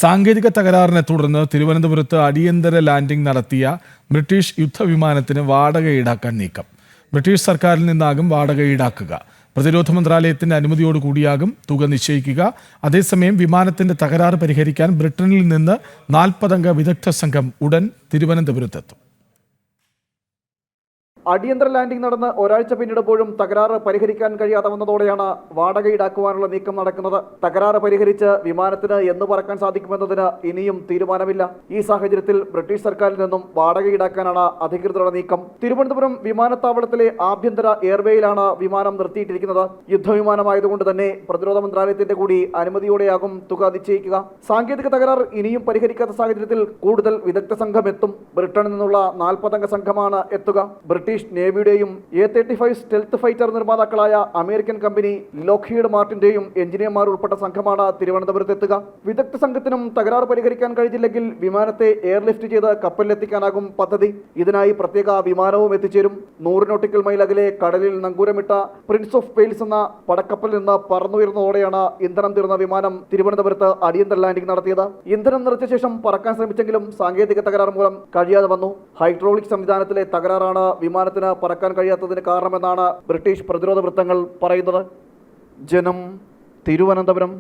സാങ്കേതിക തകരാറിനെ തുടർന്ന് തിരുവനന്തപുരത്ത് അടിയന്തര ലാൻഡിംഗ് നടത്തിയ ബ്രിട്ടീഷ് യുദ്ധവിമാനത്തിന് വാടക ഈടാക്കാൻ നീക്കം. ബ്രിട്ടീഷ് സർക്കാരിൽ നിന്നാകും വാടക ഈടാക്കുക. പ്രതിരോധ മന്ത്രാലയത്തിന്റെ അനുമതിയോടുകൂടിയാകും തുക നിശ്ചയിക്കുക. അതേസമയം വിമാനത്തിന്റെ തകരാറ് പരിഹരിക്കാൻ ബ്രിട്ടനിൽ നിന്ന് 40 അംഗ വിദഗ്ധ സംഘം ഉടൻ തിരുവനന്തപുരത്തെത്തും. അടിയന്തര ലാൻഡിംഗ് നടന്ന് ഒരാഴ്ച പിന്നിടുമ്പോഴും തകരാറ് പരിഹരിക്കാൻ കഴിയാതെ വന്നതോടെയാണ് വാടക ഈടാക്കുവാനുള്ള നീക്കം നടക്കുന്നത്. തകരാറ് പരിഹരിച്ച് വിമാനത്തിന് എന്ന് പറക്കാൻ സാധിക്കുമെന്നതിന് ഇനിയും തീരുമാനമില്ല. ഈ സാഹചര്യത്തിൽ ബ്രിട്ടീഷ് സർക്കാരിൽ നിന്നും വാടക ഈടാക്കാനാണ് അധികൃതരുടെ നീക്കം. തിരുവനന്തപുരം വിമാനത്താവളത്തിലെ ആഭ്യന്തര എയർവേയിലാണ് വിമാനം നിർത്തിയിട്ടിരിക്കുന്നത്. യുദ്ധവിമാനമായതുകൊണ്ട് തന്നെ പ്രതിരോധ മന്ത്രാലയത്തിന്റെ കൂടി അനുമതിയോടെയാകും തുക നിശ്ചയിക്കുക. സാങ്കേതിക തകരാർ ഇനിയും പരിഹരിക്കാത്ത സാഹചര്യത്തിൽ കൂടുതൽ വിദഗ്ധ സംഘം എത്തും. ബ്രിട്ടനിൽ നിന്നുള്ള 40 അംഗ സംഘമാണ് എത്തുക. ബ്രിട്ടീഷ് നേവിയുടെയും A-35 സ്റ്റെൽത്ത് ഫൈറ്റർ നിർമ്മാതാക്കളായ അമേരിക്കൻ കമ്പനി ലോക്ഹീഡ് മാർട്ടിന്റെയും എഞ്ചിനീയർമാർ ഉൾപ്പെട്ട സംഘമാണ് തിരുവനന്തപുരത്ത് എത്തുക. വിദഗ്ധ സംഘത്തിനും തകരാർ പരിഹരിക്കാൻ കഴിഞ്ഞില്ലെങ്കിൽ വിമാനത്തെ എയർലിഫ്റ്റ് ചെയ്ത് കപ്പലിലെത്തിക്കാനാകും പദ്ധതി. ഇതിനായി പ്രത്യേക വിമാനവും എത്തിച്ചേരും. 100 നോട്ടിക്കൽ മൈൽ അകലെ കടലിൽ നങ്കൂരമിട്ട പ്രിൻസ് ഓഫ് വെയിൽസ് എന്ന പടക്കപ്പലിൽ നിന്ന് പറന്നുയർന്നതോടെയാണ് ഇന്ധനം തീർന്ന വിമാനം തിരുവനന്തപുരത്ത് അടിയന്തര ലാൻഡിംഗ് നടത്തിയത്. ഇന്ധനം നിറച്ച ശേഷം പറക്കാൻ ശ്രമിച്ചെങ്കിലും സാങ്കേതിക തകരാർ മൂലം കഴിയാതെ വന്നു. ഹൈഡ്രോളിക് സംവിധാനത്തിലെ തകരാറാണ് വിമാനത്തിന് പറക്കാൻ കഴിയാത്തതിന് കാരണമെന്നാണ് ബ്രിട്ടീഷ് പ്രതിരോധ വൃത്തങ്ങൾ പറയുന്നത്. ജനം, തിരുവനന്തപുരം.